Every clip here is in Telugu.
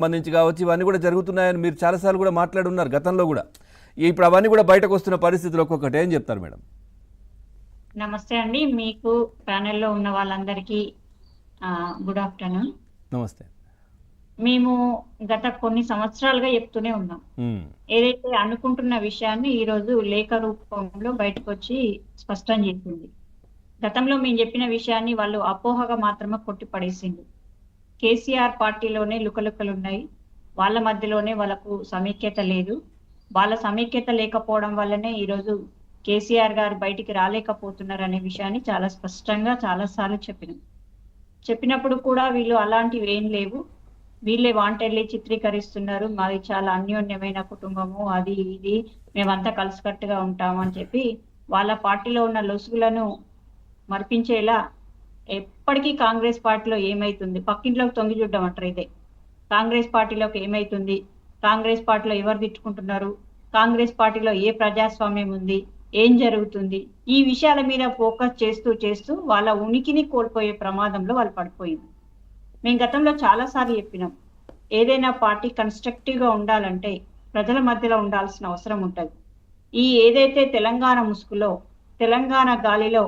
సంబంధించి కావచ్చు ఇవన్నీ కూడా జరుగుతున్నాయని మీరు చాలాసార్లు కూడా మాట్లాడున్నారు గతంలో కూడా. ఇప్పుడు అవన్నీ కూడా బయటకు వస్తున్న పరిస్థితులు ఒక్కొక్కటి ఏం చెప్తారు మేడం? నమస్తే అండి, మీకు ప్యానెల్లో ఉన్న వాళ్ళందరికీ గుడ్ ఆఫ్టర్నూన్. నమస్తే. మేము గత కొన్ని సంవత్సరాలుగా చెప్తూనే ఉన్నాం, ఏదైతే అనుకుంటున్న విషయాన్ని ఈరోజు లేఖ రూపంలో బయటకు వచ్చి స్పష్టం చేసింది. గతంలో మేము చెప్పిన విషయాన్ని వాళ్ళు అపోహగా మాత్రమే కొట్టిపడేసింది. కేసీఆర్ పార్టీలోనే లుకలుకలు ఉన్నాయి, వాళ్ళ మధ్యలోనే వాళ్ళకు సమైక్యత లేదు, వాళ్ళ సమైక్యత లేకపోవడం వల్లనే ఈరోజు కేసీఆర్ గారు బయటికి రాలేకపోతున్నారు అనే విషయాన్ని చాలా స్పష్టంగా చాలాసార్లు చెప్పినప్పుడు కూడా వీళ్ళు అలాంటివి ఏం లేవు, వీళ్ళే వాంటెడ్లీ చిత్రీకరిస్తున్నారు, మాది చాలా అన్యోన్యమైన కుటుంబము, అది ఇది, మేమంతా కలిసికట్టుగా ఉంటాము అని చెప్పి వాళ్ళ పార్టీలో ఉన్న లొసుగులను మరిపించేలా ఎప్పటికీ కాంగ్రెస్ పార్టీలో ఏమైతుంది, పక్కింట్లోకి తొంగి చూడడం అంటారు ఇదే. కాంగ్రెస్ పార్టీలోకి ఏమైతుంది, కాంగ్రెస్ పార్టీలో ఎవరు తిట్టుకుంటున్నారు, కాంగ్రెస్ పార్టీలో ఏ ప్రజాస్వామ్యం ఉంది, ఏం జరుగుతుంది, ఈ విషయాల మీద ఫోకస్ చేస్తూ వాళ్ళ ఉనికిని కోల్పోయే ప్రమాదంలో వాళ్ళు పడిపోయింది. మేము గతంలో చాలాసార్లు చెప్పినాం, ఏదైనా పార్టీ కన్స్ట్రక్టివ్ గా ఉండాలంటే ప్రజల మధ్యలో ఉండాల్సిన అవసరం ఉంటుంది. ఏదైతే తెలంగాణ ముసుగులో, తెలంగాణ గాలిలో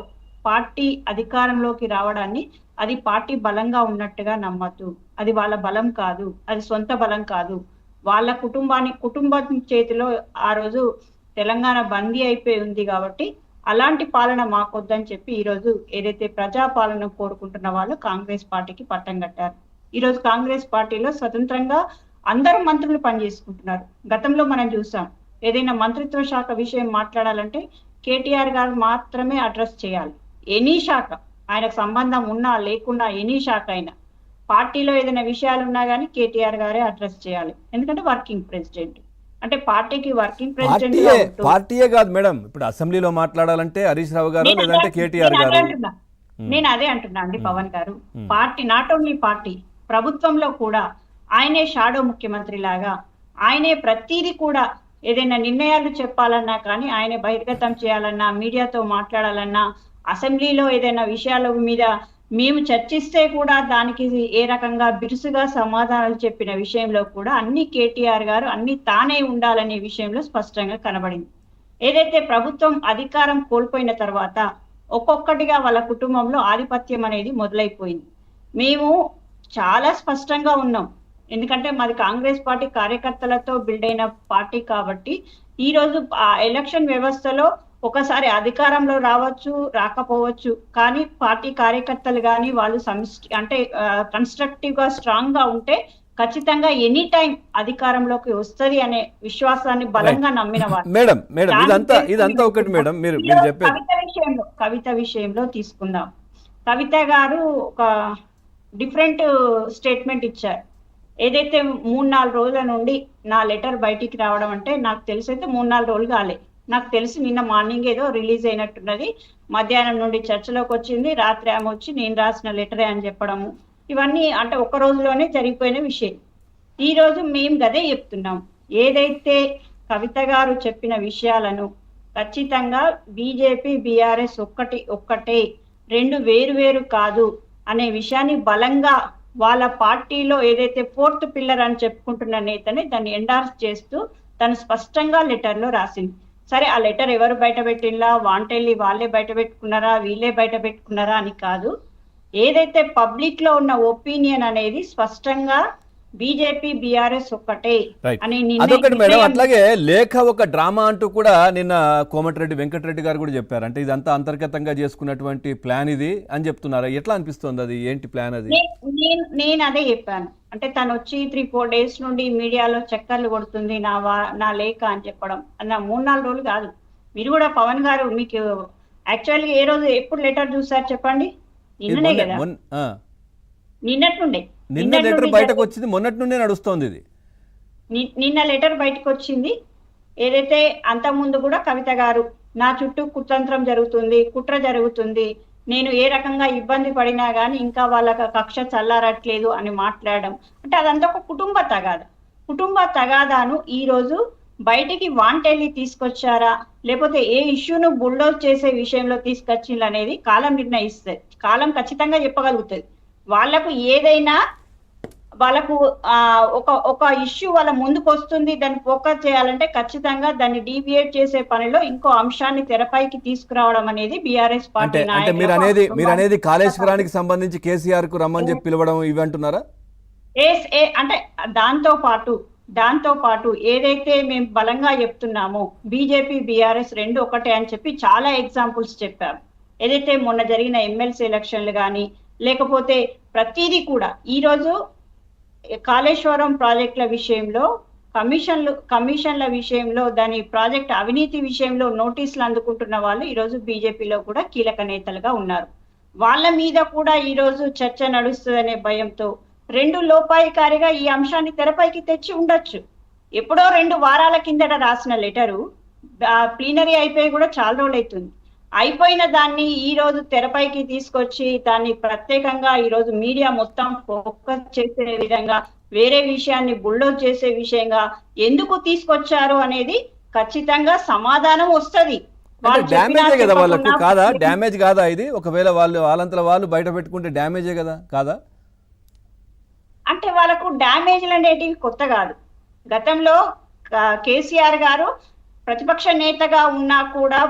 పార్టీ అధికారంలోకి రావడాన్ని అది పార్టీ బలంగా ఉన్నట్టుగా నమ్మద్దు. అది వాళ్ళ బలం కాదు, అది సొంత బలం కాదు. వాళ్ళ కుటుంబం చేతిలో ఆ రోజు తెలంగాణ బందీ అయిపోయి ఉంది కాబట్టి అలాంటి పాలన మాకొద్దని చెప్పి ఈరోజు ఏదైతే ప్రజాపాలన కోరుకుంటున్న వాళ్ళు కాంగ్రెస్ పార్టీకి పట్టం కట్టారు. ఈరోజు కాంగ్రెస్ పార్టీలో స్వతంత్రంగా అందరూ మంత్రులు పనిచేసుకుంటున్నారు. గతంలో మనం చూసాం, ఏదైనా మంత్రిత్వ శాఖ విషయం మాట్లాడాలంటే కేటీఆర్ గారు మాత్రమే అడ్రస్ చేయాలి. ఎనీ శాఖ, ఆయనకు సంబంధం ఉన్నా లేకున్నా ఎనీ శాఖ అయినా, పార్టీలో ఏదైనా విషయాలు ఉన్నా కానీ కేటీఆర్ గారే అడ్రస్ చేయాలి. ఎందుకంటే వర్కింగ్ ప్రెసిడెంట్, అంటే పార్టీకి వర్కింగ్ ప్రెసిడెంట్. పార్టీయే కాదు మేడం, ఇప్పుడు అసెంబ్లీలో మాట్లాడాలంటే హరీష్ రావు గారు లేదంటే కేటీఆర్ గారు. నేను అదే అంటున్నా అండి పవన్ గారు, పార్టీ నాట్ ఓన్లీ పార్టీ, ప్రభుత్వంలో కూడా ఆయనే షాడో ముఖ్యమంత్రి లాగా, ఆయనే ప్రతిదీ కూడా ఏదైనా నిర్ణయాలు చెప్పాలన్నా కానీ ఆయనే బహిర్గతం చేయాలన్నా, మీడియాతో మాట్లాడాలన్నా, అసెంబ్లీలో ఏదైనా విషయాల మీద మేము చర్చిస్తే కూడా దానికి ఏ రకంగా బిరుసుగా సమాధానాలు చెప్పిన విషయంలో కూడా అన్ని కేటీఆర్ గారు అన్ని తానే ఉండాలనే విషయంలో స్పష్టంగా కనబడింది. ఏదైతే ప్రభుత్వం అధికారం కోల్పోయిన తర్వాత ఒక్కొక్కటిగా వాళ్ళ కుటుంబంలో ఆధిపత్యం అనేది మొదలైపోయింది. మేము చాలా స్పష్టంగా ఉన్నాం, ఎందుకంటే మాది కాంగ్రెస్ పార్టీ కార్యకర్తలతో బిల్డ్ అయిన పార్టీ కాబట్టి ఈరోజు ఆ ఎలక్షన్ వ్యవస్థలో ఒకసారి అధికారంలో రావచ్చు, రాకపోవచ్చు, కానీ పార్టీ కార్యకర్తలు కానీ వాళ్ళు అంటే కన్స్ట్రక్టివ్ గా స్ట్రాంగ్ గా ఉంటే ఖచ్చితంగా ఎనీ టైం అధికారంలోకి వస్తుంది అనే విశ్వాసాన్ని బలంగా నమ్మిన వారు. మేడం ఇదంతా ఒకటి మేడం, మీరు చెప్పేది కవిత విషయంలో తీసుకుందాం. కవిత గారు ఒక డిఫరెంట్ స్టేట్మెంట్ ఇచ్చారు. ఏదైతే 3-4 రోజుల నుండి నా లెటర్ బయటికి రావడం, అంటే నాకు తెలిసైతే 3-4 రోజులు కాలే, నాకు తెలిసి నిన్న మార్నింగ్ ఏదో రిలీజ్ అయినట్టున్నది, మధ్యాహ్నం నుండి చర్చలోకి వచ్చింది, రాత్రి ఆమె వచ్చి నేను రాసిన లెటరే అని చెప్పడము, ఇవన్నీ అంటే ఒక రోజులోనే జరిగిపోయిన విషయం. ఈ రోజు మేము గదే చెప్తున్నాం, ఏదైతే కవిత గారు చెప్పిన విషయాలను ఖచ్చితంగా బీజేపీ బీఆర్ఎస్ ఒక్కటే, రెండు వేరు కాదు అనే విషయాన్ని బలంగా వాళ్ళ పార్టీలో ఏదైతే 4th పిల్లర్ అని చెప్పుకుంటున్న నేతని దాన్ని ఎండార్స్ చేస్తూ తను స్పష్టంగా లెటర్లో రాసింది. సరే, ఆ లెటర్ ఎవరు బయట పెట్టిందా, వాంటెల్లి వాళ్ళే బయట పెట్టుకున్నారా, వీళ్ళే బయట పెట్టుకున్నారా అని కాదు, ఏదైతే పబ్లిక్ లో ఉన్న ఒపీనియన్ అనేది స్పష్టంగా బీజేపీ బీఆర్ఎస్ ఒక్కటే అని. అదొకటి మేడం, అట్లాగే లేఖ ఒక డ్రామా అంటూ కూడా నిన్న కోమటిరెడ్డి వెంకటరెడ్డి గారు కూడా చెప్పారు. అంటే ఇదంతా అంతర్గతంగా చేసుకున్నటువంటి ప్లాన్ ఇది అని చెప్తున్నారు. ఎట్లా అనిపిస్తుంది, అది ఏంటి ప్లాన్? అది నేను అదే చెప్పాను, అంటే తను వచ్చి 3-4 డేస్ నుండి మీడియాలో చక్కర్లు కొడుతుంది నా లేఖ అని చెప్పడం, నా 3-4 రోజులు కాదు. మీరు కూడా పవన్ గారు, మీకు యాక్చువల్గా ఏ రోజు ఎప్పుడు లెటర్ చూసారు చెప్పండి? నిన్ననే కదా, నిన్న లెటర్ బయటకు వచ్చింది, మొన్నటి నుండే నడుస్తోంది ఇది. నిన్న లెటర్ బయటకు వచ్చింది. ఏదైతే అంతకుముందు కూడా కవిత గారు నా చుట్టూ కుతంత్రం జరుగుతుంది, కుట్ర జరుగుతుంది, నేను ఏ రకంగా ఇబ్బంది పడినా కానీ ఇంకా వాళ్ళకి కక్ష చల్లారట్లేదు అని మాట్లాడడం, అంటే అదంతా ఒక కుటుంబ తగాదాను ఈ రోజు బయటికి వాంటెల్లి తీసుకొచ్చారా, లేకపోతే ఏ ఇష్యూను బుల్డోజ్ చేసే విషయంలో తీసుకొచ్చిండ్రు అనేది కాలం నిర్ణయిస్తుంది. కాలం ఖచ్చితంగా చెప్పగలుగుతుంది. వాళ్లకు ఏదైనా వాళ్ళకు ఒక ఇష్యూ వాళ్ళ ముందుకు వస్తుంది, దాన్ని ఫోకస్ చేయాలంటే ఖచ్చితంగా దాన్ని డీవియేట్ చేసే పనిలో ఇంకో అంశాన్ని తెరపైకి తీసుకురావడం అనేది బీఆర్ఎస్ అంటే పార్టీ అంటే మీరు అనేది కాళేశ్వరానికి సంబంధించి కేసీఆర్ కు రమ్మని చెప్పి పిలవడం ఇవి అంటున్నారా? అంటే దాంతో పాటు ఏదైతే మేము బలంగా చెప్తున్నామో బీజేపీ బీఆర్ఎస్ రెండు ఒకటే అని చెప్పి చాలా ఎగ్జాంపుల్స్ చెప్పారు. ఏదైతే మొన్న జరిగిన ఎమ్మెల్సీ ఎలక్షన్లు కానీ లేకపోతే ప్రతిదీ కూడా ఈ రోజు కాళేశ్వరం ప్రాజెక్టుల విషయంలో కమిషన్ల విషయంలో దాని ప్రాజెక్ట్ అవినీతి విషయంలో నోటీసులు అందుకుంటున్న వాళ్ళు ఈ రోజు బీజేపీలో కూడా కీలక నేతలుగా ఉన్నారు. వాళ్ళ మీద కూడా ఈ రోజు చర్చ నడుస్తుందనే భయంతో రెండు లోపాయికారిగా ఈ అంశాన్ని తెరపైకి తెచ్చి ఉండొచ్చు. ఎప్పుడో 2 వారాల కిందట రాసిన లెటరు ప్లీనరీ అయిపోయి కూడా చాలా రోజులు అవుతుంది. అయిపోయిన దాన్ని ఈ రోజు తెరపైకి తీసుకొచ్చి దాన్ని ప్రత్యేకంగా ఈ రోజు మీడియా మొత్తం ఫోకస్ చేసే విధంగా వేరే విషయాన్ని బుల్డోజ్ చేసే విషయంగా ఎందుకు తీసుకొచ్చారు అనేది ఖచ్చితంగా సమాధానం వస్తుంది. డ్యామేజే కదా వాళ్ళకు, కాదా? డ్యామేజ్ కాదా ఇది? ఒకవేళ వాళ్ళంతలో వాళ్ళు బయట పెట్టుకుంటే డ్యామేజే కదా, కాదా? అంటే వాళ్ళకు డ్యామేజ్లు అనేటివి కొత్త కాదు. గతంలో కేసీఆర్ గారు ప్రతిపక్ష నేతగా ఉన్నా కూడా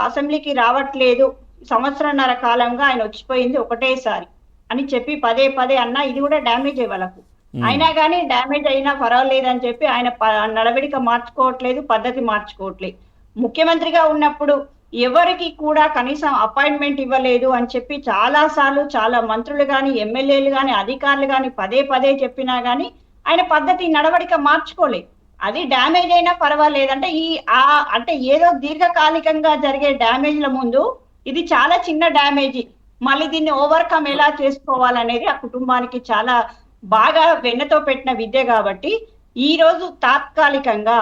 అసెంబ్లీకి రావట్లేదు, 1.5 సంవత్సరాల కాలంగా ఆయన వచ్చిపోయింది ఒకటేసారి అని చెప్పి పదే పదే అన్నా ఇది కూడా డ్యామేజ్ వాళ్ళకు. అయినా కానీ డ్యామేజ్ అయినా పర్వాలేదని చెప్పి ఆయన నడవడిక మార్చుకోవట్లేదు, పద్ధతి మార్చుకోవట్లేదు. ముఖ్యమంత్రిగా ఉన్నప్పుడు ఎవరికి కూడా కనీసం అపాయింట్మెంట్ ఇవ్వలేదు అని చెప్పి చాలా సార్లు చాలా మంత్రులు కానీ ఎమ్మెల్యేలు కానీ అధికారులు కానీ పదే పదే చెప్పినా కానీ ఆయన పద్ధతి నడవడిక మార్చుకోలేదు. అది డ్యామేజ్ అయినా పర్వాలేదంటే అంటే ఏదో దీర్ఘకాలికంగా జరిగే డ్యామేజ్ల ముందు ఇది చాలా చిన్న డ్యామేజ్, మళ్ళీ దీన్ని ఓవర్కమ్ ఎలా చేసుకోవాలనేది ఆ కుటుంబానికి చాలా బాగా వెన్నతో పెట్టిన విద్య. కాబట్టి ఈ రోజు తాత్కాలికంగా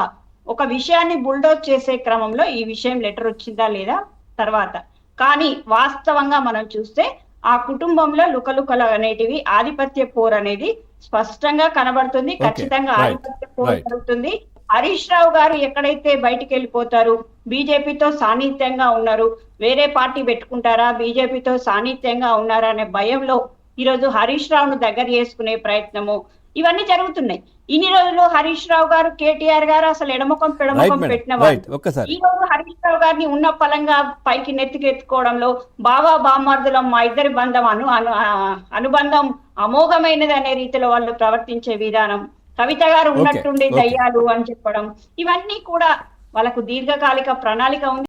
ఒక విషయాన్ని బుల్డోజ్ చేసే క్రమంలో ఈ విషయం లెటర్ వచ్చిందా లేదా తర్వాత, కానీ వాస్తవంగా మనం చూస్తే ఆ కుటుంబంలో లుకలుకలు అనేటివి ఆధిపత్య పోర్ అనేది స్పష్టంగా కనబడుతుంది. ఖచ్చితంగా ఆధిపత్య పోర్ జరుగుతుంది. హరీష్ రావు గారు ఎక్కడైతే బయటికి వెళ్ళిపోతారు, బీజేపీతో సాన్నిహిత్యంగా ఉన్నారు, వేరే పార్టీ పెట్టుకుంటారా, బీజేపీతో సాన్నిహిత్యంగా ఉన్నారా అనే భయంలో ఈరోజు హరీష్ రావును దగ్గర చేసుకునే ప్రయత్నము ఇవన్నీ జరుగుతున్నాయి. ఇన్ని రోజులు హరీష్ రావు గారు కేటీఆర్ గారు అసలు ఎడముఖం పెడముఖం పెట్టిన వాళ్ళు ఈ రోజు హరీష్ రావు గారిని ఉన్న పలంగా పైకి నెత్తికెత్తుకోవడంలో బావా బామార్దులం మా ఇద్దరి బంధం అనుబంధం అమోఘమైనది అనే రీతిలో వాళ్ళు ప్రవర్తించే విధానం, కవిత గారు ఉన్నట్టుండి దయ్యాలు అని చెప్పడం, ఇవన్నీ కూడా వాళ్ళకు దీర్ఘకాలిక ప్రణాళిక ఉంది.